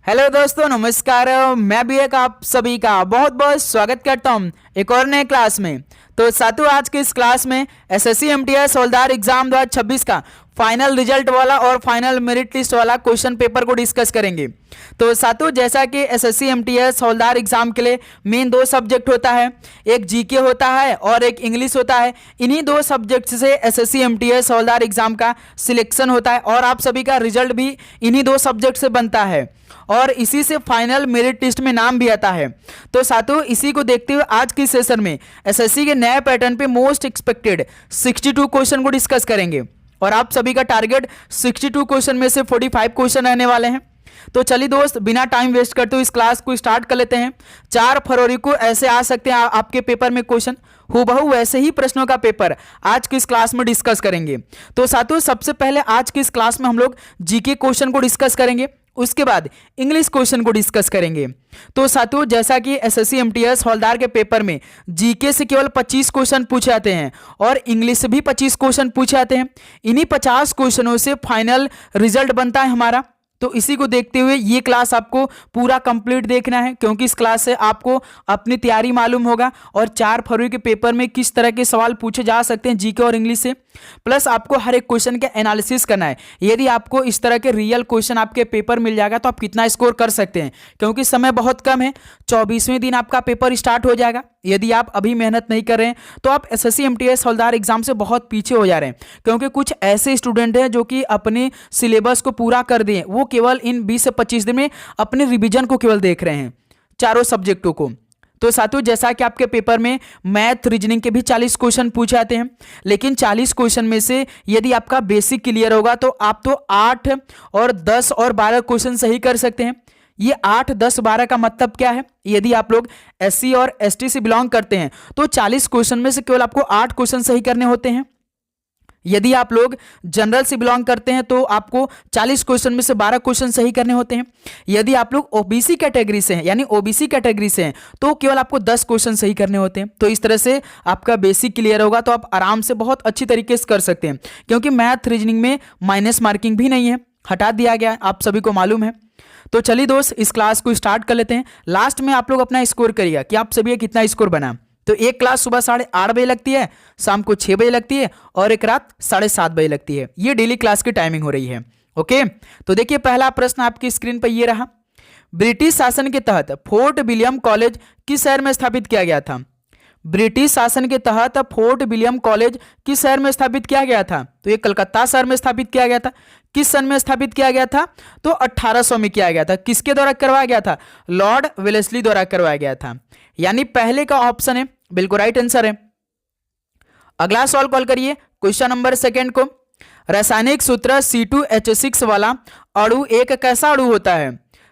Hello दोस्तों, नमस्कार। मैं भी एक आप सभी का बहुत बहुत स्वागत करता हूं एक और नए क्लास में। तो साथियों, आज की इस क्लास में एसएससी एमटीएस हवलदार एग्जाम 2026 का फाइनल रिजल्ट वाला और फाइनल मेरिट लिस्ट वाला क्वेश्चन पेपर को डिस्कस करेंगे। तो साथियों, जैसा कि एसएससी एमटीएस हवलदार एग्जाम के लिए मेन दो सब्जेक्ट होता है, एक जीके होता है और एक इंग्लिश होता है। इन्हीं दो सब्जेक्ट से एसएससी एमटीएस हवलदार एग्जाम का सिलेक्शन होता है और आप सभी का रिजल्ट भी इन्हीं दो सब्जेक्ट से बनता है और इसी से फाइनल मेरिट लिस्ट में नाम भी आता है। तो साथियों, इसी को देखते हुए आज की सेशन में एसएससी के नए पैटर्न पे मोस्ट एक्सपेक्टेड 62 क्वेश्चन को डिस्कस करेंगे और आप सभी का टारगेट 62 क्वेश्चन में से 45 क्वेश्चन रहने वाले हैं। तो चलिए दोस्त, बिना टाइम वेस्ट करते हुए इस क्लास को स्टार्ट कर लेते हैं। 4 फरवरी को ऐसे आ सकते हैं आपके पेपर में क्वेश्चन, हूबहू वैसे ही प्रश्नों का पेपर आज की इस क्लास में डिस्कस करेंगे। तो साथियों, सबसे पहले आज की इस क्लास में हम लोग जीके क्वेश्चन को डिस्कस करेंगे, उसके बाद इंग्लिश क्वेश्चन को डिस्कस करेंगे। तो साथियों, जैसा कि एसएससी एमटीएस हवलदार के पेपर में जीके से केवल 25 क्वेश्चन पूछे जाते हैं और इंग्लिश से भी 25 क्वेश्चन पूछे जाते हैं। इन्हीं 50 क्वेश्चनों से फाइनल रिजल्ट बनता है हमारा। तो इसी को देखते हुए ये क्लास आपको पूरा कंप्लीट देखना है, क्योंकि इस क्लास से आपको अपनी तैयारी मालूम होगा और 4 फरवरी के पेपर में किस तरह के सवाल पूछे जा सकते हैं जीके और इंग्लिश से। प्लस आपको हर एक क्वेश्चन का एनालिसिस करना है। यदि आपको इस तरह के रियल क्वेश्चन आपके पेपर मिल जाएगा तो आप कितना स्कोर कर सकते हैं, क्योंकि समय बहुत कम है। 24वें दिन आपका पेपर स्टार्ट हो जाएगा। यदि आप अभी मेहनत नहीं कर रहे हैं तो आप एसएससी एमटीएस हवलदार एग्जाम से बहुत पीछे हो जा रहे हैं, क्योंकि कुछ ऐसे स्टूडेंट हैं जो कि अपने सिलेबस को पूरा कर दिए, वो केवल इन 20 से 25 दिन में अपने रिवीजन को केवल देख रहे हैं, चारों सब्जेक्टों को। तो साथियों, जैसा कि आपके पेपर में मैथ रीजनिंग के भी 40 क्वेश्चन पूछे जाते हैं, लेकिन 40 क्वेश्चन में से यदि आपका बेसिक क्लियर होगा तो आप तो 8 और 10 और 12 क्वेश्चन सही कर सकते हैं। ये 8, 10, 12 का मतलब क्या है? यदि आप लोग एससी और एसटी से बिलोंग करते हैं तो 40 क्वेश्चन में से केवल आपको 8 क्वेश्चन सही करने होते हैं। यदि आप लोग जनरल से बिलोंग करते हैं तो आपको 40 क्वेश्चन में से 12 क्वेश्चन सही करने होते हैं। यदि आप लोग ओबीसी कैटेगरी से हैं, यानी ओबीसी कैटेगरी से हैं, तो केवल आपको 10 क्वेश्चन सही करने होते हैं। तो इस तरह से आपका बेसिक क्लियर होगा तो आप आराम से बहुत अच्छी तरीके से कर सकते हैं, क्योंकि मैथ रीजनिंग में माइनस मार्किंग भी नहीं है, हटा दिया गया है, आप सभी को मालूम है। तो चलिए दोस्त, इस क्लास को स्टार्ट कर लेते हैं। लास्ट में आप लोग अपना स्कोर करिएगा कि आप सभी कितना स्कोर बना। तो एक क्लास सुबह 8:30 बजे लगती है, शाम को 6 बजे लगती है और एक रात 7:30 बजे लगती है। ये डेली क्लास की टाइमिंग हो रही है। ओके, तो देखिए पहला प्रश्न आपकी स्क्रीन पर ये रहा। ब्रिटिश शासन के तहत फोर्ट विलियम कॉलेज किस शहर में स्थापित किया गया था? ब्रिटिश शासन के तहत फोर्ट विलियम कॉलेज किस शहर में स्थापित किया गया था? तो ये कलकत्ता शहर में स्थापित किया गया था। किस सन में स्थापित किया गया था? तो 1800 में किया गया था। किसके द्वारा करवाया गया था? लॉर्ड वेलेस्ली द्वारा करवाया गया था। यानी पहले का ऑप्शन है बिल्कुल राइट आंसर है। अगला सवाल कॉल करिए, क्वेश्चन नंबर 2 को। रासायनिक सूत्र C2H6 वाला अणु एक कैसा अणु होता है?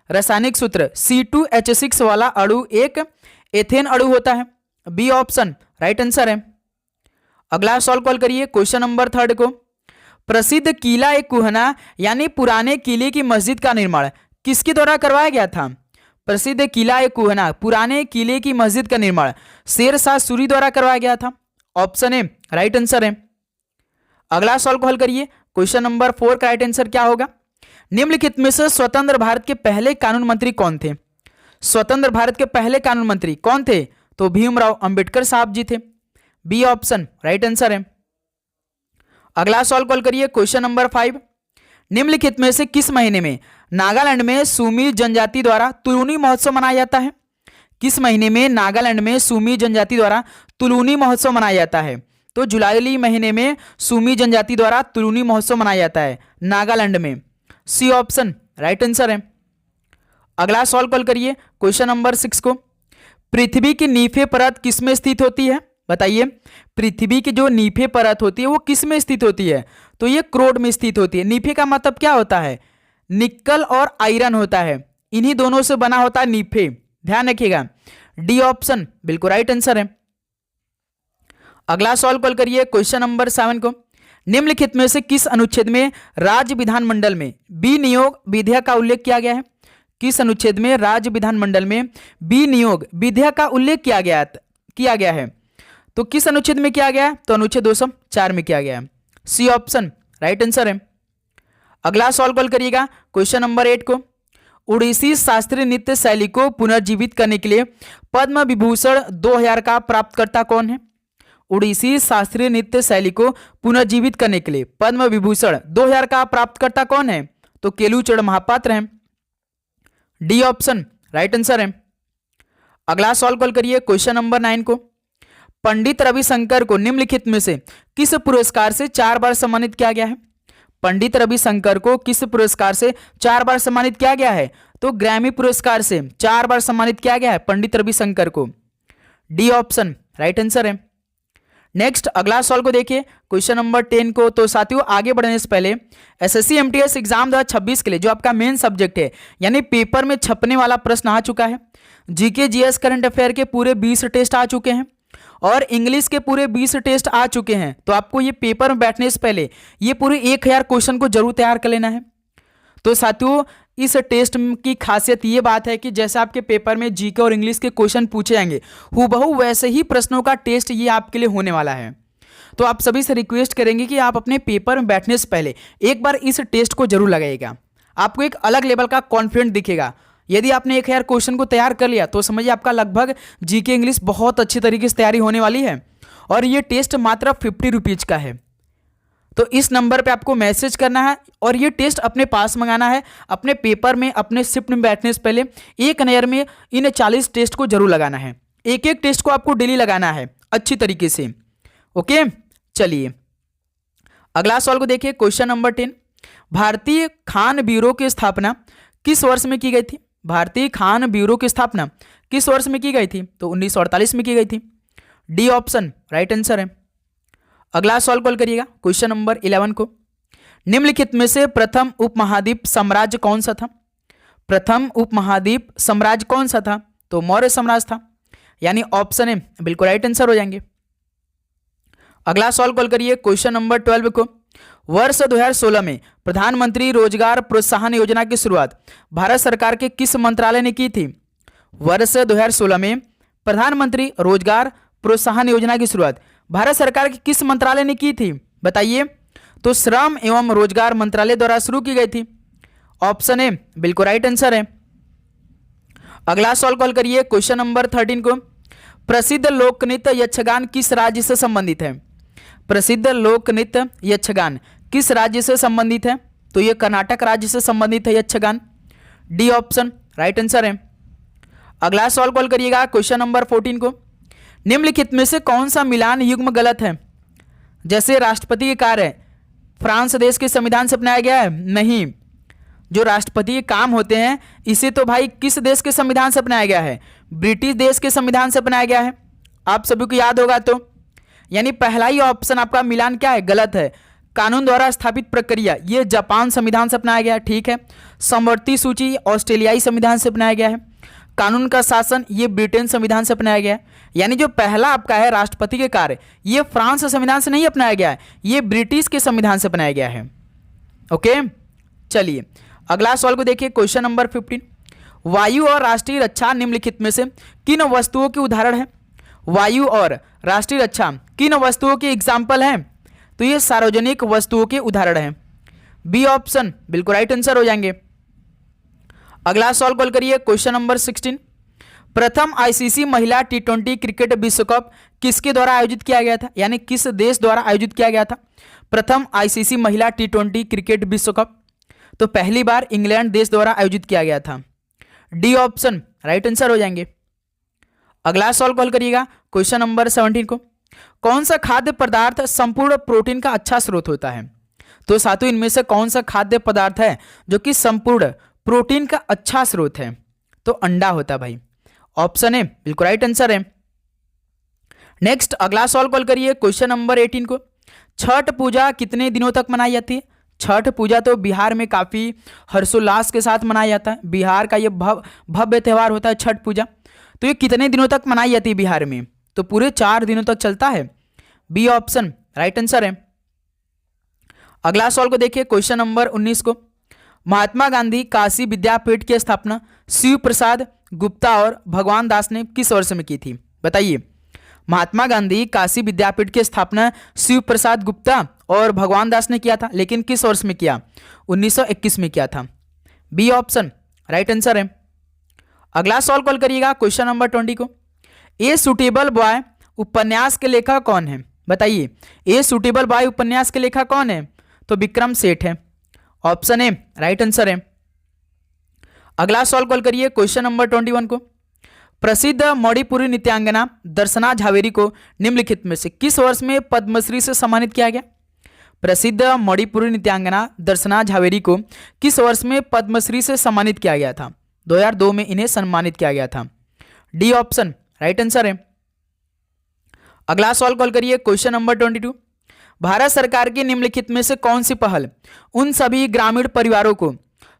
रासायनिक सूत्र C2H6 वाला अणु एक एथेन अणु होता है। बी ऑप्शन राइट आंसर है। अगला सवाल कॉल करिए, क्वेश्चन नंबर 3 को। प्रसिद्ध किला ए कुहना यानी पुराने किले की मस्जिद का निर्माण किसके द्वारा करवाया गया था? प्रसिद्ध किला ए कुहना, पुराने किले की मस्जिद का निर्माण शेर शाह सूरी द्वारा करवाया गया था। ऑप्शन ए राइट आंसर है। अगला सवाल कॉल करिए, क्वेश्चन नंबर 4 का राइट आंसर क्या होगा? निम्नलिखित में से स्वतंत्र भारत के पहले कानून मंत्री कौन थे? स्वतंत्र भारत के पहले कानून मंत्री कौन थे? तो भीमराव अंबेडकर साहब जी थे। बी ऑप्शन राइट आंसर है। अगला सवाल कॉल करिए, क्वेश्चन नंबर 5। निम्नलिखित में से किस महीने में नागालैंड में सुमी जनजाति द्वारा तुलूनी महोत्सव मनाया जाता है? किस महीने में नागालैंड में सुमी जनजाति द्वारा तुलूनी महोत्सव मनाया जाता है? तो जुलाई महीने में सुमी जनजाति द्वारा तुलूनी महोत्सव मनाया जाता है नागालैंड में। सी ऑप्शन राइट आंसर है। अगला सवाल कॉल करिए, क्वेश्चन नंबर 6 को। पृथ्वी की नीफे परत किस में स्थित होती है? बताइए, पृथ्वी की जो नीफे परत होती है वो किस में स्थित होती है? तो ये क्रोड में स्थित होती है। नीफे का मतलब क्या होता है? निकल और आयरन होता है, इन्हीं दोनों से बना होता है नीफे, ध्यान रखिएगा। डी ऑप्शन बिल्कुल राइट आंसर है। अगला सवाल कॉल करिए, क्वेश्चन नंबर 7 को। निम्नलिखित में से किस अनुच्छेद में राज्य विधानमंडल में विनियोग विधेयक का उल्लेख किया गया है? किस अनुच्छेद में राज्य विधानमंडल में विनियोग विधेयक का उल्लेख किया गया है? तो किस अनुच्छेद में किया गया है? तो अनुच्छेद 204 में किया गया है। सी ऑप्शन राइट आंसर है। अगला सवाल कॉल करिएगा, क्वेश्चन नंबर 8 को। उड़ीसी शास्त्रीय नृत्य शैली को पुनर्जीवित करने के लिए पद्म विभूषण 2000 का प्राप्तकर्ता कौन है? उड़ीसी शास्त्रीय नृत्य शैली को पुनर्जीवित करने के लिए पद्म विभूषण 2000 का प्राप्तकर्ता कौन है? तो केलुचरण महापात्र हैं। डी ऑप्शन राइट आंसर है। अगला सॉल्व कल करिए क्वेश्चन नंबर 9 को। पंडित रविशंकर को निम्नलिखित में से किस पुरस्कार से 4 बार सम्मानित किया गया है? पंडित रविशंकर को किस पुरस्कार से 4 बार सम्मानित किया गया है? तो ग्रैमी पुरस्कार से 4 बार सम्मानित किया गया है पंडित रविशंकर को। डी ऑप्शन राइट आंसर है। नेक्स्ट अगला सॉल्व को देखिए क्वेश्चन नंबर 10 को। तो साथियों आगे बढ़ने से पहले एसएससी एमटीएस एग्जाम 2026 के लिए जो आपका मेन सब्जेक्ट है यानी पेपर में छपने वाला प्रश्न आ चुका है। जीके जीएस करंट अफेयर के पूरे 20 टेस्ट आ चुके हैं और इंग्लिश के पूरे 20 टेस्ट आ चुके हैं। तो आपको ये पेपर में बैठने से पहले ये पूरे 1000 क्वेश्चन को जरूर तैयार कर लेना है। तो साथियों इस टेस्ट की खासियत ये बात है कि जैसे आपके पेपर में जीके और इंग्लिश के क्वेश्चन पूछे जाएंगे हूबहू वैसे ही प्रश्नों का टेस्ट ये आपके लिए होने वाला है। तो आप सभी से रिक्वेस्ट करेंगे कि आप अपने पेपर में बैठने से पहले एक बार इस टेस्ट को जरूर लगाइएगा। आपको एक अलग लेवल का कॉन्फिडेंस दिखेगा। यदि आपने 1000 क्वेश्चन को तैयार कर लिया तो समझिए आपका लगभग जीके इंग्लिश बहुत अच्छी तरीके से तैयारी होने वाली है। और ये टेस्ट मात्र 50 रुपीज का है। तो इस नंबर पे आपको मैसेज करना है और ये टेस्ट अपने पास मंगाना है। अपने पेपर में अपने शिफ्ट में बैठने से पहले एक नज़र में इन 40 टेस्ट को जरूर लगाना है। एक एक टेस्ट को आपको डेली लगाना है अच्छी तरीके से। ओके चलिए अगला सवाल को देखिए क्वेश्चन नंबर 10। भारतीय खान ब्यूरो की स्थापना किस वर्ष में की गई थी? भारतीय खान ब्यूरो की स्थापना किस वर्ष में की गई थी? तो 1948 में की गई थी। डी ऑप्शन राइट आंसर है। अगला सवाल कॉल करिएगा क्वेश्चन नंबर 11 को। निम्नलिखित में से प्रथम उपमहाद्वीप साम्राज्य कौन सा था? प्रथम उपमहाद्वीप साम्राज्य कौन सा था? तो मौर्य साम्राज्य था। यानी ऑप्शन ए बिल्कुल राइट आंसर हो जाएंगे। अगला सवाल कॉल करिए क्वेश्चन नंबर 12 को। वर्ष 2016 में प्रधानमंत्री रोजगार प्रोत्साहन योजना की शुरुआत भारत सरकार के किस मंत्रालय ने की थी? वर्ष 2016 में प्रधानमंत्री रोजगार प्रोत्साहन योजना की शुरुआत भारत सरकार के किस मंत्रालय ने की थी? बताइए। तो श्रम एवं रोजगार मंत्रालय द्वारा शुरू की गई थी। ऑप्शन ए बिल्कुल राइट आंसर है। अगला सवाल कॉल करिए क्वेश्चन नंबर 13 को। प्रसिद्ध लोक नृत्य यक्षगान किस राज्य से संबंधित है? प्रसिद्ध लोक नृत्य यक्षगान किस राज्य से संबंधित है? तो ये कर्नाटक राज्य से संबंधित है Yakshagana. D option right answer है। अगला सवाल कॉल करिएगा क्वेश्चन नंबर 14 को। निम्नलिखित में से कौन सा मिलान युग्म गलत है? जैसे राष्ट्रपति के कार्य फ्रांस देश के संविधान से अपनाया गया है? नहीं। जो राष्ट्रपति के काम होते हैं इसे तो भाई किस देश के संविधान से अपनाया गया है? ब्रिटिश देश के संविधान से अपनाया गया है। आप सभी को याद होगा। तो यानी पहला ही ऑप्शन आपका मिलान क्या है? गलत है। कानून द्वारा स्थापित प्रक्रिया ये जापान संविधान से अपनाया गया है। ठीक है। समवर्ती सूची ऑस्ट्रेलियाई संविधान से अपनाया गया है। कानून का शासन ये ब्रिटेन संविधान से अपनाया गया है। यानी जो पहला आपका है राष्ट्रपति के कार्य ये फ्रांस संविधान से नहीं अपनाया गया है, ये ब्रिटिश के संविधान से अपनाया गया है। ओके चलिए अगला सवाल को देखिए क्वेश्चन नंबर 15। वायु और राष्ट्रीय रक्षा निम्नलिखित में से किन वस्तुओं के उदाहरण है? वायु और राष्ट्रीय रक्षा किन वस्तुओं के एग्जाम्पल हैं? तो ये सार्वजनिक वस्तुओं के उदाहरण हैं। बी ऑप्शन बिल्कुल राइट आंसर हो जाएंगे। अगला सवाल कॉल करिए क्वेश्चन नंबर 16। प्रथम आईसीसी महिला T20 क्रिकेट विश्व कप किसके द्वारा आयोजित किया गया था? यानी किस देश द्वारा आयोजित किया गया था प्रथम आईसीसी महिला T20 क्रिकेट विश्व कप? तो पहली बार इंग्लैंड देश द्वारा आयोजित किया गया था। डी ऑप्शन राइट आंसर हो जाएंगे। अगला सवाल कॉल करिएगा क्वेश्चन नंबर 17 को। कौन सा खाद्य पदार्थ संपूर्ण प्रोटीन का अच्छा स्रोत होता है? तो साथियों इनमें से कौन सा खाद्य पदार्थ है जो कि संपूर्ण प्रोटीन का अच्छा स्रोत है? तो अंडा होता है भाई। ऑप्शन ए बिल्कुल राइट आंसर है। नेक्स्ट अगला सवाल कॉल करिए क्वेश्चन नंबर 18 को। छठ पूजा कितने दिनों तक मनाई जाती है? छठ पूजा तो बिहार में काफी हर्षोल्लास के साथ मनाया जाता है। बिहार का ये भव्य त्यौहार होता है छठ पूजा। तो ये कितने दिनों तक मनाई जाती है बिहार में? तो पूरे 4 दिनों तक चलता है। बी ऑप्शन राइट आंसर है। अगला सवाल को देखिए क्वेश्चन नंबर 19 को। महात्मा गांधी काशी विद्यापीठ की स्थापना शिव प्रसाद गुप्ता और भगवान दास ने किस वर्ष में की थी? बताइए। महात्मा गांधी काशी विद्यापीठ की स्थापना शिव प्रसाद गुप्ता और भगवान दास ने किया था, लेकिन किस वर्ष में किया? 1921 में किया था। बी ऑप्शन राइट आंसर है। अगला सवाल कॉल करिएगा क्वेश्चन नंबर 20 को। ए सुटेबल बॉय उपन्यास के लेखक कौन है? बताइए, ए सुटेबल बॉय उपन्यास के लेखक कौन है? तो विक्रम सेठ है। ऑप्शन ए राइट आंसर है। अगला सवाल कॉल करिए क्वेश्चन नंबर 21 को। प्रसिद्ध मणिपुरी नृत्यांगना दर्शना झावेरी को निम्नलिखित में से किस वर्ष में पद्मश्री से सम्मानित किया गया? प्रसिद्ध मणिपुरी नृत्यांगना दर्शना झावेरी को किस वर्ष में पद्मश्री से सम्मानित किया गया था? 2002 में इन्हें सम्मानित किया गया था। डी ऑप्शन राइट आंसर है। अगला सवाल कॉल करिए क्वेश्चन नंबर 22। भारत सरकार की निम्नलिखित में से कौन सी पहल उन सभी ग्रामीण परिवारों को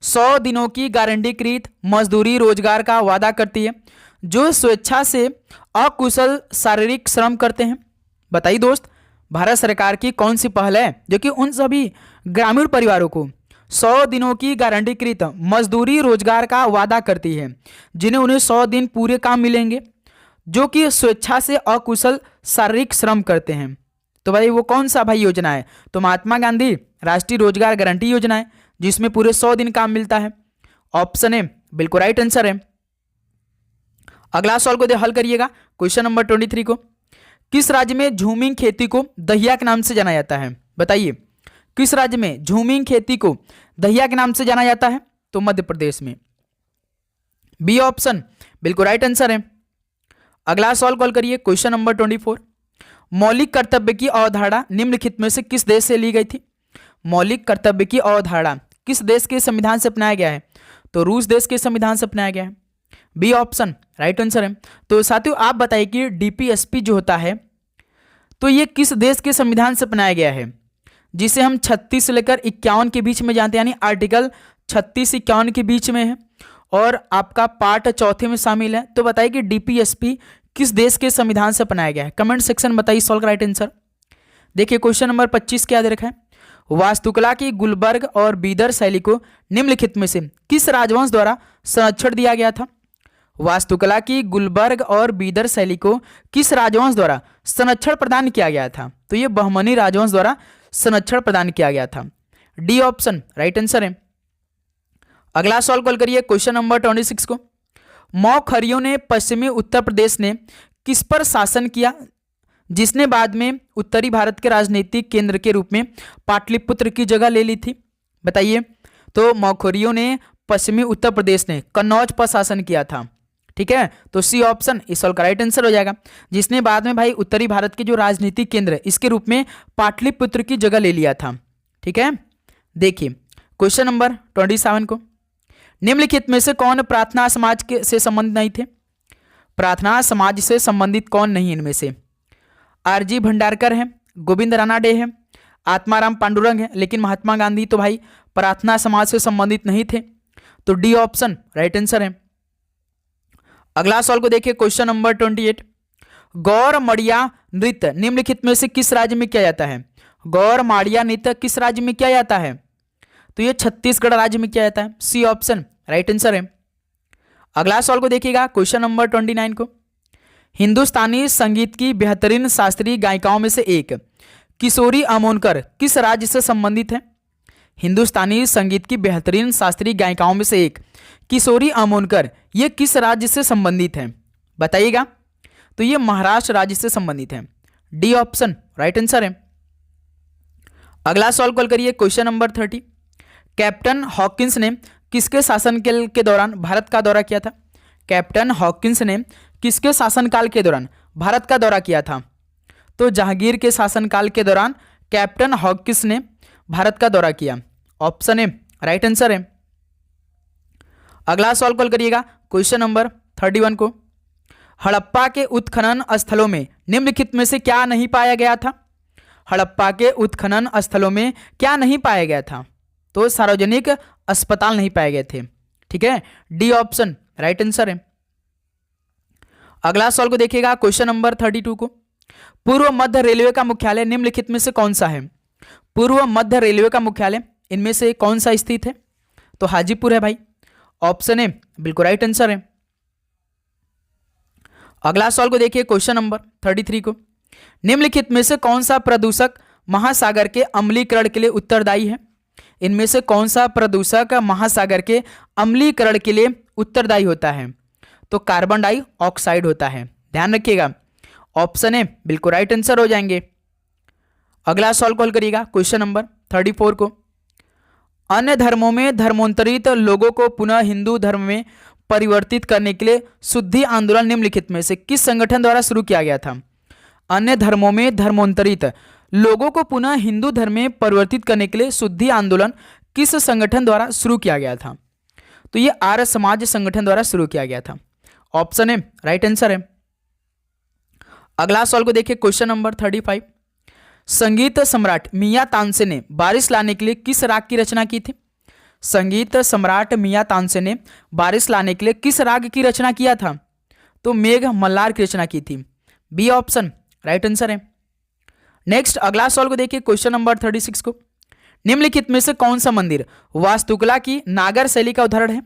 100 दिनों की गारंटीकृत मजदूरी रोजगार का वादा करती है जो स्वेच्छा से अकुशल शारीरिक श्रम करते हैं? बताइए दोस्त, भारत सरकार की कौन सी पहल है जो कि उन सभी ग्रामीण परिवारों को 100 दिनों की गारंटीकृत मजदूरी रोजगार का वादा करती है जिन्हें उन्हें 100 दिन पूरे काम मिलेंगे जो कि स्वेच्छा से अकुशल शारीरिक श्रम करते हैं? तो भाई वो कौन सा भाई योजना है? तो महात्मा गांधी राष्ट्रीय रोजगार गारंटी योजना है जिसमें पूरे 100 दिन काम मिलता है। ऑप्शन ए बिल्कुल राइट आंसर है। अगला सवाल को हल करिएगा क्वेश्चन नंबर 23 को। किस राज्य में झूमिंग खेती को दहिया के नाम से जाना जाता है? बताइए, किस राज्य में झूमिंग खेती को दहिया के नाम से जाना जाता है? तो मध्य प्रदेश में। बी ऑप्शन बिल्कुल राइट आंसर है। अगला सवाल कॉल करिए क्वेश्चन नंबर 24। मौलिक कर्तव्य की अवधारणा निम्नलिखित में से किस देश से ली गई थी? मौलिक कर्तव्य की अवधारणा किस देश के संविधान से अपनाया गया है? तो रूस देश के संविधान से अपनाया गया है। बी ऑप्शन राइट आंसर है। तो साथियों आप बताइए कि डीपीएसपी जो होता है तो ये किस देश के संविधान से अपनाया गया है, जिसे हम 36 से लेकर 51 के बीच में जानते हैं, यानी आर्टिकल 36-51 के बीच में है और आपका पार्ट चौथे में शामिल है। तो बताइए कि डीपीएसपी किस देश के संविधान से अपनाया गया है? कमेंट सेक्शन में बताइए सॉल्व राइट आंसर। देखिए क्वेश्चन नंबर 25 क्या दे रखा है। वास्तुकला की गुलबर्ग और बीदर शैली को निम्नलिखित में से किस राजवंश द्वारा संरक्षण दिया गया था? वास्तुकला की गुलबर्ग और बीदर शैली को किस राजवंश द्वारा संरक्षण प्रदान किया गया था? तो ये बहमनी राजवंश द्वारा संरक्षण प्रदान किया गया था। डी ऑप्शन राइट आंसर है। अगला सवाल कॉल करिए क्वेश्चन नंबर 26 को। मौखरियों ने पश्चिमी उत्तर प्रदेश ने किस पर शासन किया जिसने बाद में उत्तरी भारत के राजनीतिक केंद्र के रूप में पाटलिपुत्र की जगह ले ली थी? बताइए, तो मौखरियों ने पश्चिमी उत्तर प्रदेश ने कन्नौज पर शासन किया था। ठीक है, तो सी ऑप्शन इस सवाल का राइट आंसर हो जाएगा, जिसने बाद में भाई उत्तरी भारत के जो राजनीतिक केंद्र है इसके रूप में पाटलिपुत्र की जगह ले लिया था। ठीक है, देखिए क्वेश्चन नंबर 27 को। निम्नलिखित में से कौन प्रार्थना समाज के से संबंधित नहीं थे? प्रार्थना समाज से संबंधित कौन नहीं इनमें से? आरजी भंडारकर है, गोविंद रानाडे है, आत्माराम पांडुरंग है, लेकिन महात्मा गांधी तो भाई प्रार्थना समाज से संबंधित नहीं थे। तो डी ऑप्शन राइट आंसर है। अगला सवाल को देखिए क्वेश्चन नंबर 28। गौर मड़िया नृत्य निम्नलिखित में से किस राज्य में किया जाता है? गौर माड़िया नृत्य किस राज्य में किया जाता है? तो ये छत्तीसगढ़ राज्य में किया जाता है। सी ऑप्शन राइट आंसर है। अगला सवाल को देखिएगा क्वेश्चन नंबर 29 को। हिंदुस्तानी संगीत की बेहतरीन शास्त्रीय गायिकाओं में से एक किशोरी अमोनकर किस राज्य से संबंधित है? हिंदुस्तानी संगीत की बेहतरीन शास्त्रीय गायिकाओं में से एक किशोरी अमोनकर ये किस राज्य से संबंधित है? बताइएगा। तो ये महाराष्ट्र राज्य से संबंधित है। डी ऑप्शन राइट आंसर है। अगला सवाल कॉल करिए क्वेश्चन नंबर 30। कैप्टन हॉकिंस ने किसके शासनकाल के दौरान भारत का दौरा किया था? कैप्टन हॉकिंस ने किसके शासनकाल के दौरान भारत का दौरा किया था? तो जहांगीर के शासनकाल के दौरान कैप्टन हॉकिंस ने भारत का दौरा किया। ऑप्शन ए राइट आंसर है। अगला सवाल कॉल करिएगा क्वेश्चन नंबर 31 को। हड़प्पा के उत्खनन स्थलों में निम्नलिखित में से क्या नहीं पाया गया था? हड़प्पा के उत्खनन स्थलों में क्या नहीं पाया गया था? तो सार्वजनिक अस्पताल नहीं पाए गए थे। ठीक है, डी ऑप्शन राइट आंसर है। अगला सवाल को देखिएगा क्वेश्चन नंबर 32 को। पूर्व मध्य रेलवे का मुख्यालय निम्नलिखित में से कौन सा है? पूर्व मध्य रेलवे का मुख्यालय इनमें से कौन सा स्थित है? तो हाजीपुर है भाई। ऑप्शन ए बिल्कुल राइट आंसर है। अगला सवाल को देखिए क्वेश्चन नंबर 33 को। निम्नलिखित में से कौन सा प्रदूषक महासागर के अम्लीकरण के लिए उत्तरदायी है? इनमें से कौन सा प्रदूषक महासागर के अम्लीकरण के लिए उत्तरदायी होता है? तो कार्बन डाइऑक्साइड होता है, ध्यान रखिएगा। ऑप्शन ए बिल्कुल राइट आंसर हो जाएंगे। अगला सॉल्व कॉल करिएगा क्वेश्चन नंबर 34 को। अन्य धर्मों में धर्मांतरित लोगों को पुनः हिंदू धर्म में परिवर्तित करने के लिए शुद्धि आंदोलन निम्नलिखित में से किस संगठन द्वारा शुरू किया गया था? अन्य धर्मों में धर्मांतरित लोगों को पुनः हिंदू धर्म में परिवर्तित करने के लिए शुद्धि आंदोलन किस संगठन द्वारा शुरू किया गया था? तो ये आर्य समाज संगठन द्वारा शुरू किया गया था। ऑप्शन ए राइट आंसर है। अगला सवाल को देखिए क्वेश्चन नंबर 35। संगीत सम्राट मियां तानसेन ने बारिश लाने के लिए किस राग की रचना की थी? संगीत सम्राट मियां तानसेन ने बारिश लाने के लिए किस राग की रचना किया था? तो मेघ मल्हार की रचना की थी, बी ऑप्शन राइट आंसर है। नेक्स्ट अगला सवाल को देखिए क्वेश्चन नंबर 36 को। निम्नलिखित में से कौन सा मंदिर वास्तुकला की नागर शैली का उदाहरण है?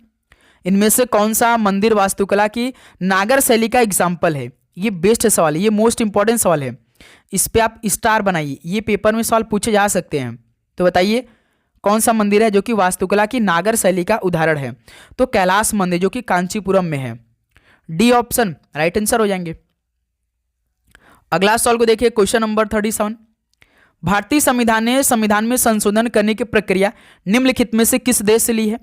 इनमें से कौन सा मंदिर वास्तुकला की नागर शैली का एग्जाम्पल है? ये बेस्ट सवाल है, ये मोस्ट इंपॉर्टेंट सवाल है, इस पे आप स्टार बनाइए, ये पेपर में सवाल पूछे जा सकते हैं। तो बताइए कौन सा मंदिर है जो कि वास्तुकला की नागर शैली का उदाहरण है? तो कैलाश मंदिर जो कि कांचीपुरम में है, डी ऑप्शन राइट आंसर हो जाएंगे। अगला सवाल को देखिए क्वेश्चन नंबर 37। भारतीय संविधान ने संविधान में संशोधन करने की प्रक्रिया निम्नलिखित में से किस देश से ली है?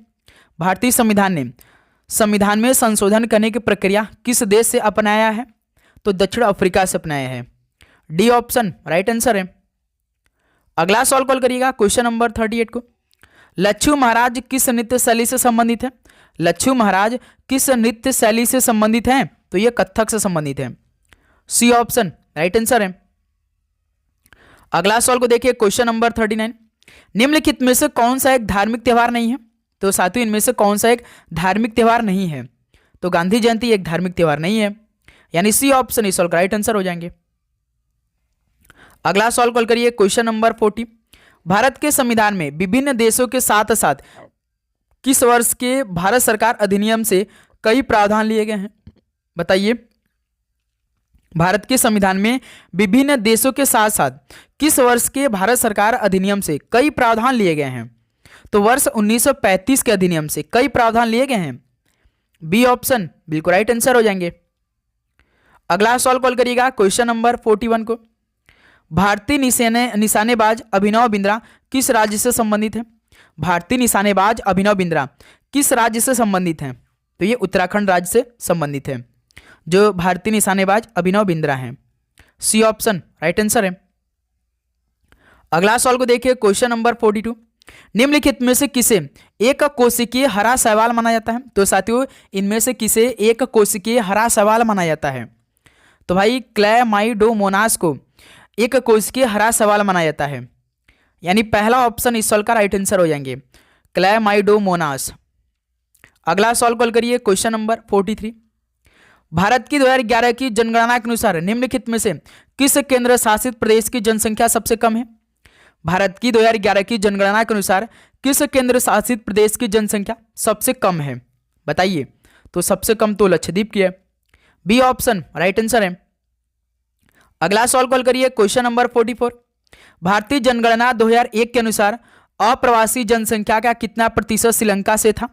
भारतीय संविधान ने संविधान में संशोधन करने की प्रक्रिया किस देश से अपनाया है? तो दक्षिण अफ्रीका से अपनाया है, डी ऑप्शन राइट आंसर है। अगला सवाल कॉल करिएगा क्वेश्चन नंबर 38 को। लच्छू महाराज किस नृत्य शैली से संबंधित है? लच्छू महाराज किस नृत्य शैली से संबंधित हैं? तो ये कथक से संबंधित है, सी ऑप्शन राइट आंसर है। अगला सवाल को देखिए क्वेश्चन नंबर 39। निम्नलिखित में से कौन सा एक धार्मिक त्योहार नहीं है? तो साथियों इनमें से कौन सा एक धार्मिक त्योहार नहीं है? तो गांधी जयंती एक धार्मिक त्योहार नहीं है, यानी सी ऑप्शन इस सवाल का राइट आंसर हो जाएंगे। अगला सवाल कॉल करिए क्वेश्चन नंबर 40। भारत के संविधान में विभिन्न देशों के साथ साथ किस वर्ष के भारत सरकार अधिनियम से कई प्रावधान लिए गए हैं? बताइए भारत के संविधान में विभिन्न देशों के साथ साथ किस वर्ष के भारत सरकार अधिनियम से कई प्रावधान लिए गए हैं? तो वर्ष 1935 के अधिनियम से कई प्रावधान लिए गए हैं, बी ऑप्शन बिल्कुल राइट आंसर हो जाएंगे। अगला सवाल कॉल करिएगा क्वेश्चन नंबर 41 को। भारतीय निशानेबाज अभिनव बिंद्रा किस राज्य से संबंधित है? भारतीय निशानेबाज अभिनव बिंद्रा किस राज्य से संबंधित हैं? तो ये उत्तराखंड राज्य से संबंधित है, जो भारतीय निशानेबाज अभिनव बिंद्रा हैं, सी ऑप्शन राइट आंसर है। अगला सवाल को देखिए क्वेश्चन नंबर 42। निम्नलिखित में से किसे एक कोशिकीय हरा शैवाल माना जाता है? तो साथियों इनमें से किसे एक कोशिकीय हरा शैवाल माना जाता है? तो भाई क्लैमाइडोमोनास को एक कोशिकीय हरा शैवाल माना जाता है, यानी पहला ऑप्शन इस सवाल का राइट आंसर हो जाएंगे, क्लैमाइडोमोनास। अगला सवाल कॉल करिए क्वेश्चन नंबर 43। भारत की 2011 की जनगणना के अनुसार निम्नलिखित में से किस केंद्र शासित प्रदेश की जनसंख्या सबसे कम है? भारत की 2011 की जनगणना के अनुसार किस केंद्र शासित प्रदेश की जनसंख्या सबसे कम है? बताइए। तो सबसे कम तो लक्षद्वीप की है, बी ऑप्शन राइट आंसर है। अगला सवाल कॉल करिए क्वेश्चन नंबर 44। भारतीय जनगणना 2001 के अनुसार अप्रवासी जनसंख्या का कितना प्रतिशत श्रीलंका से था?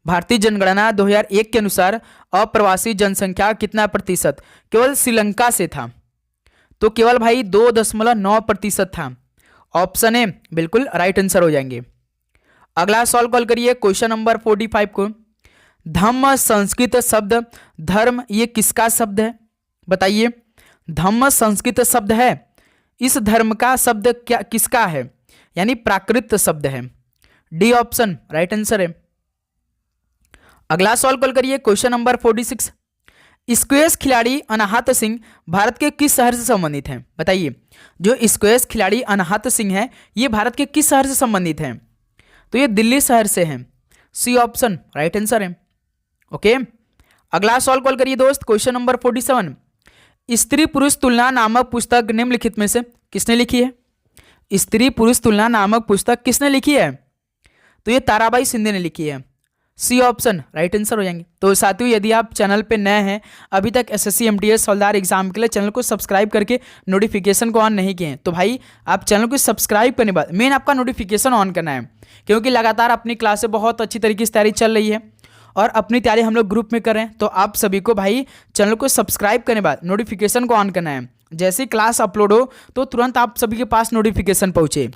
भारतीय जनगणना 2001 के अनुसार अप्रवासी जनसंख्या कितना प्रतिशत केवल श्रीलंका से था? तो केवल भाई 2.9% था, ऑप्शन ए बिल्कुल राइट आंसर हो जाएंगे। अगला सवाल कॉल करिए क्वेश्चन नंबर 45 को। धम्म संस्कृत शब्द धर्म ये किसका शब्द है? बताइए। धम्म संस्कृत शब्द है, इस धर्म का शब्द क्या किसका है? यानी प्राकृत शब्द है, डी ऑप्शन राइट आंसर है। अगला सवाल कॉल करिए क्वेश्चन नंबर 46। स्क्वैश खिलाड़ी अनाहत सिंह भारत के किस शहर से संबंधित हैं? बताइए। जो स्क्वैश खिलाड़ी अनाहत सिंह हैं ये भारत के किस शहर से संबंधित हैं? तो ये दिल्ली शहर से हैं, सी ऑप्शन राइट आंसर है। ओके, अगला सवाल कॉल करिए दोस्त क्वेश्चन नंबर 47। स्त्री पुरुष तुलना नामक पुस्तक निम्नलिखित में से किसने लिखी है? स्त्री पुरुष तुलना नामक पुस्तक किसने लिखी है? तो ये ताराबाई शिंदे ने लिखी है, सी ऑप्शन राइट आंसर हो जाएंगे। तो साथियों यदि आप चैनल पे नए हैं, अभी तक एसएससी एमटीएस हवलदार एग्जाम के लिए चैनल को सब्सक्राइब करके नोटिफिकेशन को ऑन नहीं किए हैं, तो भाई आप चैनल को सब्सक्राइब करने के बाद मेन आपका नोटिफिकेशन ऑन करना है, क्योंकि लगातार अपनी क्लासें बहुत अच्छी तरीके से तैयारी चल रही है और अपनी तैयारी हम लोग ग्रुप में कर रहे हैं। तो आप सभी को भाई चैनल को सब्सक्राइब करने के बाद नोटिफिकेशन को ऑन करना है। जैसे ही क्लास अपलोड हो तो तुरंत आप सभी के पास नोटिफिकेशन पहुंचे,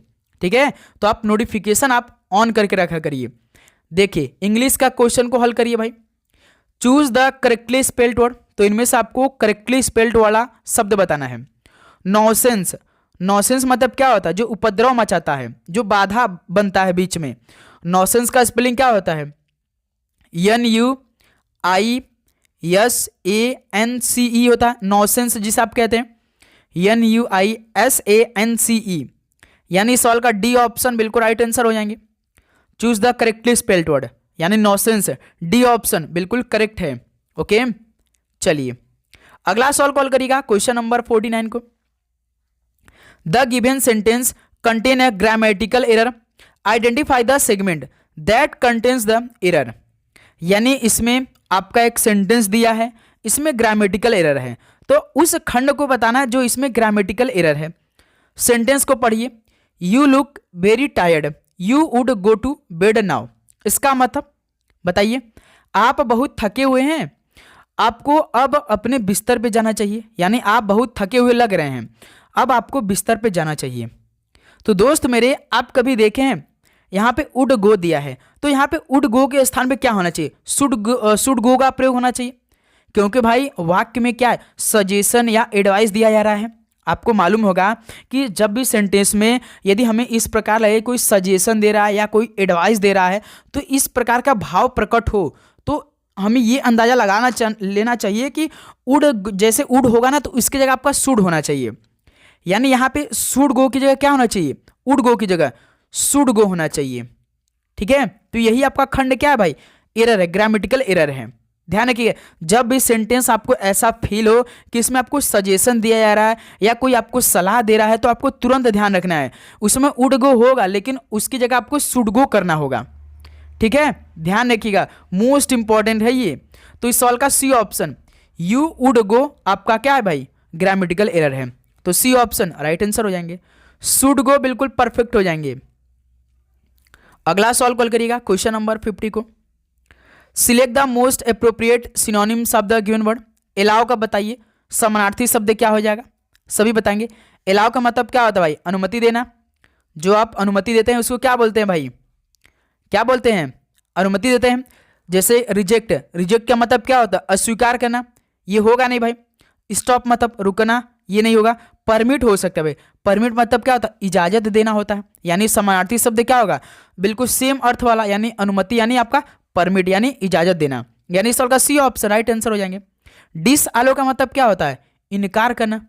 ठीक है। तो आप नोटिफिकेशन आप ऑन करके रखा करिए। देखिए इंग्लिश का क्वेश्चन को हल करिए भाई। Choose the correctly spelled word, तो इनमें से आपको करेक्टली स्पेल्ड वाला शब्द बताना है। नॉनसेंस, नॉनसेंस मतलब क्या होता है? जो उपद्रव मचाता है, जो बाधा बनता है बीच में। नॉनसेंस का स्पेलिंग क्या होता है? NUISANCE होता है नॉनसेंस, जिसे आप कहते हैं NUISANCE। यानी सवाल का डी ऑप्शन बिल्कुल राइट आंसर हो जाएंगे। Choose the correctly spelled word यानी नॉनसेंस, डी ऑप्शन बिल्कुल करेक्ट है। ओके चलिए अगला सवाल कॉल करिएगा क्वेश्चन नंबर 49 को। The given sentence contain a grammatical error, identify the segment that contains the error. यानी इसमें आपका एक सेंटेंस दिया है, इसमें ग्रामेटिकल एरर है, तो उस खंड को बताना है जो इसमें ग्रामेटिकल एरर है। सेंटेंस को पढ़िए। You look very tired, you would go to bed now. इसका मतलब बताइए, आप बहुत थके हुए हैं, आपको अब अपने बिस्तर पे जाना चाहिए। यानी आप बहुत थके हुए लग रहे हैं, अब आपको बिस्तर पे जाना चाहिए। तो दोस्त मेरे आप कभी देखे हैं यहाँ पे उड गो दिया है, तो यहाँ पे उड गो के स्थान पे क्या होना चाहिए? शुड गो का प्रयोग होना चाहिए, क्योंकि भाई वाक्य में क्या है? सजेशन या एडवाइस दिया जा रहा है। आपको मालूम होगा कि जब भी सेंटेंस में यदि हमें इस प्रकार लगे कोई सजेशन दे रहा है या कोई एडवाइस दे रहा है, तो इस प्रकार का भाव प्रकट हो तो हमें ये अंदाजा लेना चाहिए कि उड, जैसे उड होगा ना तो इसकी जगह आपका शुड होना चाहिए। यानी यहाँ पे शुड गो की जगह क्या होना चाहिए? उड गो की जगह शुड गो होना चाहिए, ठीक है। तो यही आपका खंड क्या है भाई? एरर है, ग्रामेटिकल एरर है। ध्यान रखिए, जब भी सेंटेंस आपको ऐसा फील हो कि इसमें आपको सजेशन दिया जा रहा है या कोई आपको सलाह दे रहा है, तो आपको तुरंत ध्यान रखना है उसमें वुड गो होगा, लेकिन उसकी जगह आपको शुड गो करना होगा, ठीक है। ध्यान रखिएगा, मोस्ट इंपॉर्टेंट है ये। तो इस सवाल का C option you would go आपका क्या है भाई? ग्रामेटिकल एरर है, तो सी ऑप्शन राइट आंसर हो जाएंगे। शुड गो बिल्कुल परफेक्ट हो जाएंगे। अगला सवाल कॉल करिएगा क्वेश्चन नंबर 50 को। Select the most appropriate synonyms of the given word. Allow का बताइए समानार्थी शब्द क्या हो जाएगा? सभी बताएंगे। अलाउ का मतलब क्या होता है भाई? अनुमति देना। जो आप अनुमति देते हैं उसको क्या बोलते हैं भाई? क्या बोलते हैं? अनुमति देते हैं। जैसे रिजेक्ट, रिजेक्ट का मतलब क्या होता है? अस्वीकार करना। ये होगा नहीं भाई। स्टॉप मतलब रुकना, ये नहीं होगा। परमिट हो सकता है भाई। परमिट मतलब क्या होता है? इजाजत देना होता है। यानी समानार्थी शब्द क्या होगा? बिल्कुल सेम अर्थ वाला, यानी अनुमति यानी आपका परमिट यानी इजाजत देना। यानी सवाल का सी ऑप्शन राइट आंसर हो जाएंगे। डिस आलो का मतलब क्या होता है? इनकार करना।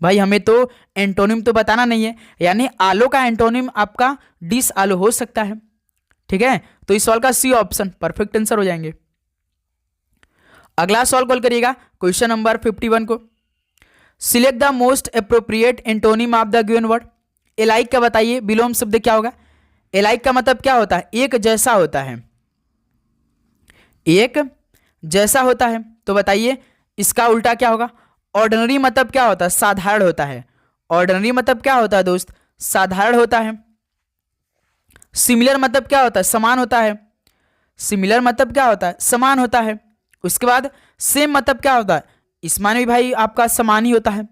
भाई हमें तो एंटोनिम तो बताना नहीं है, यानी आलो का एंटोनिम आपका डिस आलो हो सकता है, ठीक है। तो इस सवाल का सी ऑप्शन परफेक्ट आंसर हो जाएंगे। अगला सवाल कॉल करिएगा क्वेश्चन नंबर 51 को। Select the most appropriate antonym of the given word. Iliac का बताइए विलोम शब्द क्या होगा? एलाइक का मतलब क्या होता है? एक जैसा होता है, एक जैसा होता है। तो बताइए इसका उल्टा क्या होगा? ऑर्डिनरी मतलब क्या होता है? साधारण होता है। ऑर्डिनरी मतलब क्या होता है दोस्त? साधारण होता है। सिमिलर मतलब क्या होता है? समान होता है। सिमिलर मतलब क्या होता है? समान होता है। उसके बाद सेम मतलब क्या होता है? इसमें भी भाई आपका समान ही होता है।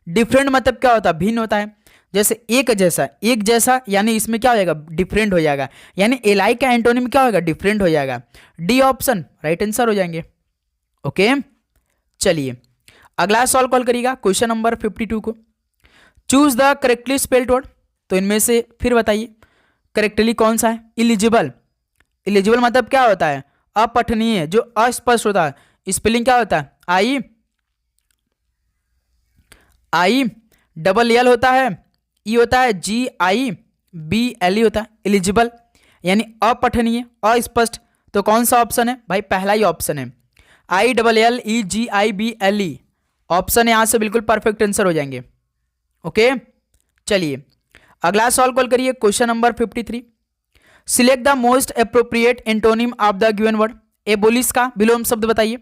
डिफरेंट मतलब क्या होता है? भिन्न होता है। जैसे एक जैसा, एक जैसा यानी इसमें क्या हो जाएगा? डिफरेंट हो जाएगा। यानी एलाइक का एंटोनिम क्या होगा? डिफरेंट हो जाएगा। डी ऑप्शन राइट आंसर हो जाएंगे। ओके चलिए अगला सवाल कॉल करिएगा क्वेश्चन नंबर 52 को। Choose the correctly spelled word. तो इनमें से फिर बताइए करेक्टली कौन सा है? इलिजिबल। इलिजिबल मतलब क्या होता है? अपठनीय, जो अस्पष्ट होता है। स्पेलिंग क्या होता है? आई डबल एल होता है, ई होता है, GIBLE होता है। एलिजिबल यानी अपठनीय, अस्पष्ट। तो कौन सा ऑप्शन है भाई? पहला ही ऑप्शन है, ILLEGIBLE। ऑप्शन यहां से बिल्कुल परफेक्ट आंसर हो जाएंगे। ओके चलिए अगला सवाल कॉल करिए question number 53। Select the most appropriate antonym of the given word. Abolish का विलोम शब्द बताइए।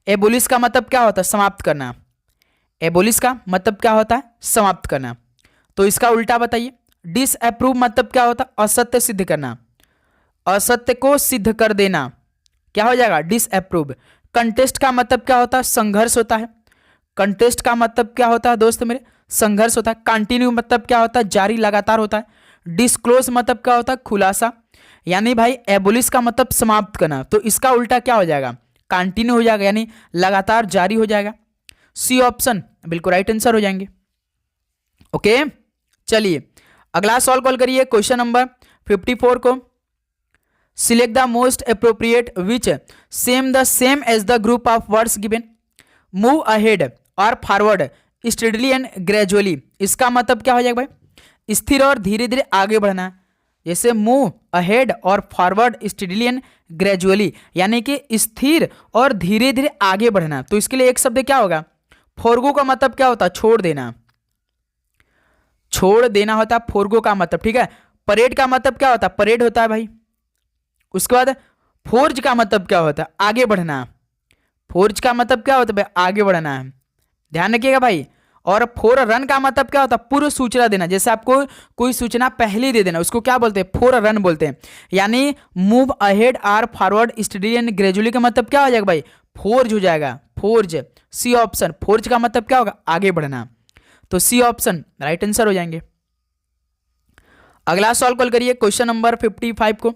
एबोलिश का मतलब क्या होता है? समाप्त करना। एबोलिश का मतलब क्या होता है? समाप्त करना। तो इसका उल्टा बताइए। डिसअप्रूव मतलब क्या होता है? असत्य सिद्ध करना, असत्य को सिद्ध कर देना, क्या हो जाएगा? डिसअप्रूव। कंटेस्ट का मतलब क्या होता है? संघर्ष होता है। कंटेस्ट का मतलब क्या होता है दोस्त मेरे? संघर्ष होता है। कंटिन्यू मतलब क्या होता है? जारी, लगातार होता है। डिस्क्लोज मतलब क्या होता है? खुलासा। यानी भाई एबोलिश का मतलब समाप्त करना, तो इसका उल्टा क्या हो जाएगा? कंटिन्यू हो जाएगा, यानी लगातार जारी हो जाएगा। सी ऑप्शन बिल्कुल राइट आंसर हो जाएंगे। ओके, चलिए अगला सॉल्व कॉल करिए क्वेश्चन नंबर 54 को। Select the most appropriate which same the same as the group of words given. Move ahead और फॉरवर्ड स्टडीली एंड ग्रेजुअली। इसका मतलब क्या हो जाएगा भाई? स्थिर और धीरे धीरे आगे बढ़ना। जैसे मूव अहेड और फॉरवर्ड स्टडीली एंड ग्रेजुअली, यानी कि स्थिर और धीरे धीरे आगे बढ़ना। तो इसके लिए एक शब्द क्या होगा? फोरगो का मतलब क्या होता है? छोड़ देना। छोड़ देना होता है फोरगो का मतलब, ठीक है। परेड का मतलब क्या होता है? परेड होता है भाई। उसके बाद फोर्ज का मतलब क्या होता है? आगे बढ़ना। फोर्ज का मतलब क्या होता है भाई? आगे बढ़ना है, ध्यान रखिएगा भाई। और फोर रन का मतलब क्या होता है? पूर्व सूचना देना। जैसे आपको कोई सूचना पहले दे देना, उसको क्या बोलते हैं? फोर रन बोलते हैं। यानी move ahead or forward steady and gradually का मतलब क्या हो जाएगा भाई? फोर्ज हो जाएगा, फोर्ज। C option. फोर्ज का मतलब क्या होगा? आगे बढ़ना। तो सी ऑप्शन राइट आंसर हो जाएंगे। अगला सॉल्व कॉल करिए क्वेश्चन नंबर 55 को।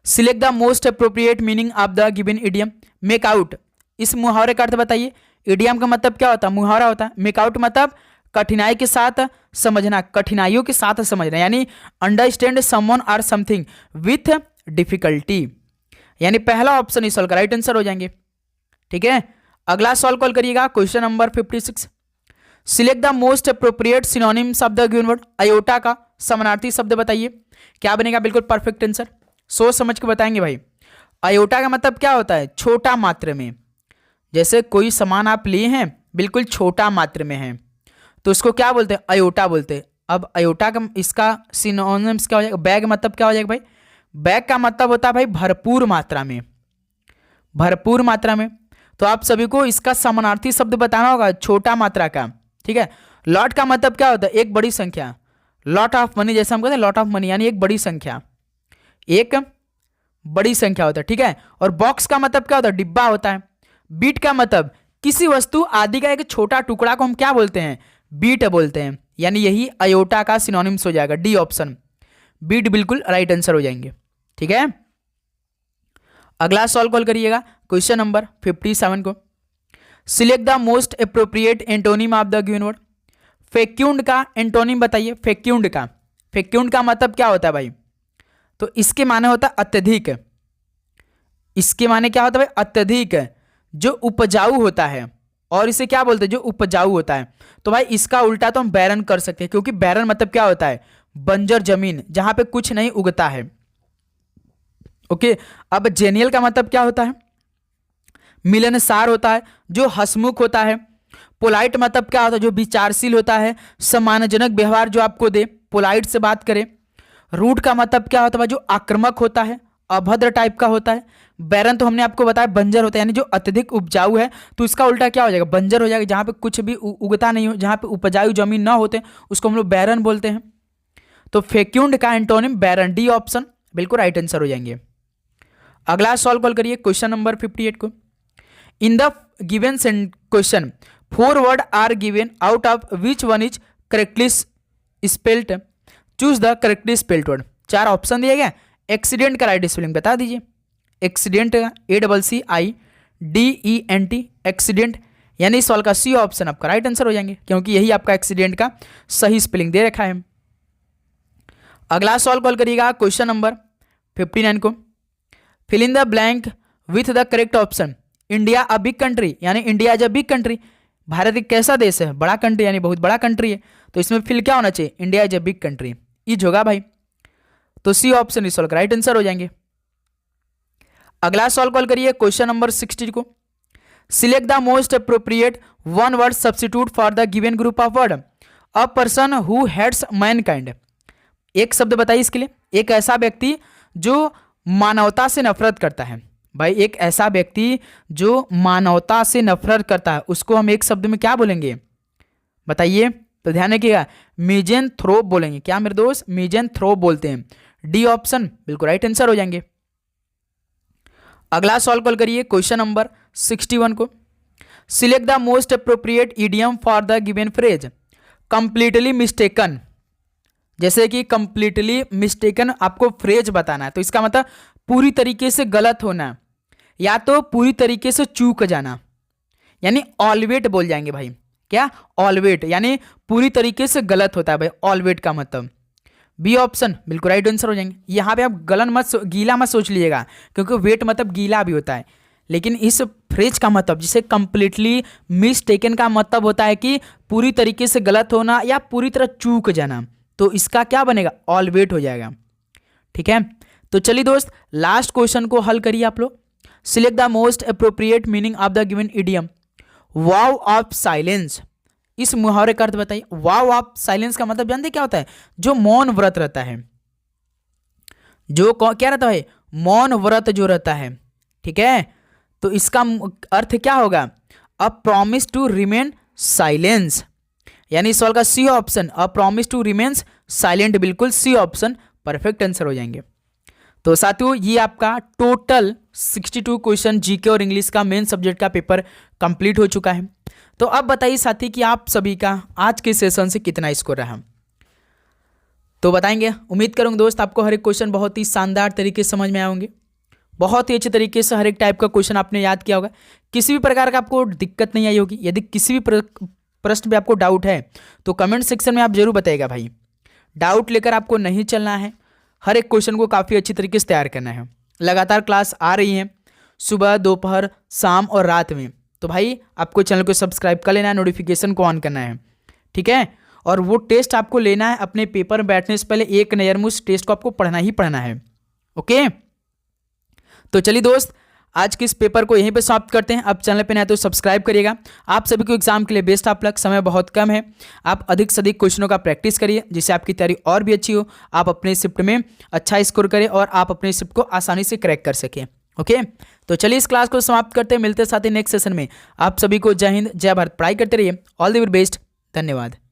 Select the most appropriate meaning of the given idiom. Make out, इस मुहावरे का अर्थ बताइए। इडियम का मतलब क्या होता है? मुहावरा होता है। मेक आउट मतलब कठिनाई के साथ समझना, कठिनाइयों के साथ समझना, यानी अंडरस्टैंड समवन और समथिंग विथ डिफिकल्टी। यानी पहला ऑप्शन इस सॉल्व का राइट आंसर हो जाएंगे, ठीक है। अगला सॉल्व कॉल करिएगा question number 56। Select the most appropriate synonyms of the given word. Iota का समानार्थी शब्द बताइए, क्या बनेगा? बिल्कुल परफेक्ट आंसर, सोच समझ के बताएंगे भाई। अयोटा का मतलब क्या होता है? छोटा मात्रा में। जैसे कोई सामान आप लिए हैं, बिल्कुल छोटा मात्रा में है, तो उसको क्या बोलते हैं? अयोटा बोलते हैं। अब अयोटा का इसका सिनोनिम्स क्या हो जाएगा? बैग मतलब क्या हो जाएगा भाई? बैग का मतलब होता है भाई भरपूर मात्रा में, भरपूर मात्रा में। तो आप सभी को इसका समानार्थी शब्द बताना होगा छोटा मात्रा का, ठीक है। लॉट का मतलब क्या होता है? एक बड़ी संख्या। लॉट ऑफ मनी, जैसे हम कहते हैं लॉट ऑफ मनी, यानी एक बड़ी संख्या, एक बड़ी संख्या होता है, ठीक है। और बॉक्स का मतलब क्या होता है? डिब्बा होता है। बीट का मतलब किसी वस्तु आदि का एक छोटा टुकड़ा को हम क्या बोलते हैं? बीट बोलते हैं। यानी यही अयोटा का सिनोनिम्स हो जाएगा, डी ऑप्शन, बीट बिल्कुल राइट आंसर हो जाएंगे, ठीक है। अगला सॉल्व कॉल करिएगा क्वेश्चन नंबर 57 को। Select the most appropriate antonym of the given word. Fecund का एंटोनिम बताइए। फेक्यूंड का, फेक्यूंड का मतलब क्या होता है भाई? तो इसके माने होता है अत्यधिक। इसके माने क्या होता है भाई? अत्यधिक, जो उपजाऊ होता है। और इसे क्या बोलते हैं? जो उपजाऊ होता है। तो भाई इसका उल्टा तो हम बैरन कर सकते हैं, क्योंकि बैरन मतलब क्या होता है? बंजर जमीन, जहां पे कुछ नहीं उगता है। ओके, अब जेनियल का मतलब क्या होता है? मिलनसार होता है, जो हंसमुख होता है। पोलाइट मतलब क्या होता है? जो विचारशील होता है, सम्मानजनक व्यवहार जो आपको दे, पोलाइट से बात करे। रूड का मतलब क्या होता है? जो आक्रामक होता है, अभद्र टाइप का होता है। बैरन तो हमने आपको बताया बंजर होता है, यानी जो अत्यधिक उपजाऊ है। तो इसका उल्टा क्या हो जाएगा? बंजर हो जाएगा, जहां पे कुछ भी उगता नहीं हो, जहां पे उपजाऊ जमीन ना होते, उसको हम लोग बैरन बोलते हैं। तो फेक्यूंड का एंटोनिम बैरन, डी ऑप्शन बिल्कुल राइट आंसर हो जाएंगे। अगला सॉल्व कॉल करिए क्वेश्चन नंबर 58 को। In the given question 4 word are given, out of which one is correctly spelled. Choose the correctly spelled word. 4 option दिए गए। Accident का right spelling बता दीजिए। एक्सीडेंट का ACCIDENT, एक्सीडेंट, यानी सॉल्व का सी ऑप्शन आपका राइट आंसर हो जाएंगे, क्योंकि यही आपका एक्सीडेंट का सही स्पेलिंग दे रखा है। अगला सॉल्व कॉल करिएगा क्वेश्चन नंबर 59 को। Fill in the blank with the correct option. India a big country, यानी India is a big country. Bharat एक कैसा देश है? बड़ा कंट्री, यानी बहुत बड़ा कंट्री है। तो इसमें फिल क्या होना चाहिए? India is a big country, is होगा भाई। तो C option is right answer हो जाएंगे। अगला सॉल्व कॉल करिए क्वेश्चन नंबर 60 को। Select the most appropriate one word substitute for the given group of word. A person who hates mankind. एक शब्द बताइए इसके लिए। एक ऐसा व्यक्ति जो मानवता से नफरत करता है। भाई एक ऐसा व्यक्ति जो मानवता से नफरत करता है उसको हम एक शब्द में क्या बोलेंगे बताइए। तो ध्यान रखिएगा, मिज़ेंथ्रोप बोलेंगे। क्या मेरे दोस्त, मिज़ेंथ्रोप बोलते हैं। डी ऑप्शन बिल्कुल राइट आंसर हो जाएंगे। अगला सॉल्व कॉल करिए क्वेश्चन नंबर 61 को। Select the most appropriate idiom for the given phrase. Completely mistaken, जैसे कि कंप्लीटली मिस्टेकन आपको फ्रेज बताना है, तो इसका मतलब पूरी तरीके से गलत होना या तो पूरी तरीके से चूक जाना, यानी ऑलवेट बोल जाएंगे भाई। क्या, ऑलवेट, यानी पूरी तरीके से गलत होता है भाई ऑलवेट का मतलब। बी ऑप्शन बिल्कुल राइट आंसर हो जाएंगे। यहाँ पे आप गीला मत सोच लीजिएगा, क्योंकि वेट मतलब गीला भी होता है, लेकिन इस फ्रेज का मतलब जिसे कंप्लीटली मिसटेकन का मतलब होता है कि पूरी तरीके से गलत होना या पूरी तरह चूक जाना, तो इसका क्या बनेगा, ऑलवेट हो जाएगा। ठीक है, तो चलिए दोस्त लास्ट क्वेश्चन को हल करिए आप लोग। Select the most appropriate meaning of the given idiom wow of silence. इस मुहावरे का अर्थ बताइए। वाव ऑफ साइलेंस का मतलब जानते क्या होता है, जो मौन व्रत रहता है, जो क्या रहता है, मौन व्रत जो रहता है। ठीक है, तो इसका अर्थ क्या होगा, a promise to remain silence, यानी इस सवाल का C option, a promise to remain silent, बिल्कुल सी ऑप्शन परफेक्ट आंसर हो जाएंगे। तो साथियों ये आपका टोटल 62 क्वेश्चन जीके और इंग्लिश का मेन सब्जेक्ट का पेपर कंप्लीट हो चुका है। तो अब बताइए साथी कि आप सभी का आज के सेशन से कितना स्कोर रहा, तो बताएंगे। उम्मीद करूंगा दोस्त आपको हर एक क्वेश्चन बहुत ही शानदार तरीके से समझ में आए होंगे, बहुत ही अच्छे तरीके से हर एक टाइप का क्वेश्चन आपने याद किया होगा, किसी भी प्रकार का आपको दिक्कत नहीं आई होगी। यदि किसी भी प्रश्न पे आपको डाउट है तो कमेंट सेक्शन में आप जरूर बताइएगा भाई। डाउट लेकर आपको नहीं चलना है, हर एक क्वेश्चन को काफ़ी अच्छी तरीके से तैयार करना है। लगातार क्लास आ रही है सुबह, दोपहर, शाम और रात में, तो भाई आपको चैनल को सब्सक्राइब कर लेना है, नोटिफिकेशन को ऑन करना है। ठीक है, और वो टेस्ट आपको लेना है अपने पेपर में बैठने से पहले, एक नज़र टेस्ट को आपको पढ़ना ही पढ़ना है। ओके, तो चलिए दोस्त आज के इस पेपर को यहीं पे समाप्त करते हैं। अब चैनल पे नया तो सब्सक्राइब करिएगा। आप सभी को एग्जाम के लिए बेस्ट ऑफ लक। समय बहुत कम है, आप अधिक से अधिक क्वेश्चनों का प्रैक्टिस करिए जिससे आपकी तैयारी और भी अच्छी हो, आप अपने शिफ्ट में अच्छा स्कोर करें और आप अपने शिफ्ट को आसानी से क्रैक कर सकें। ओके, तो चलिए इस क्लास को समाप्त करते हैं, मिलते हैं साथ ही नेक्स्ट सेशन में। आप सभी को जय हिंद, जय भारत। पढ़ाई करते रहिए, ऑल द वेरी बेस्ट, धन्यवाद।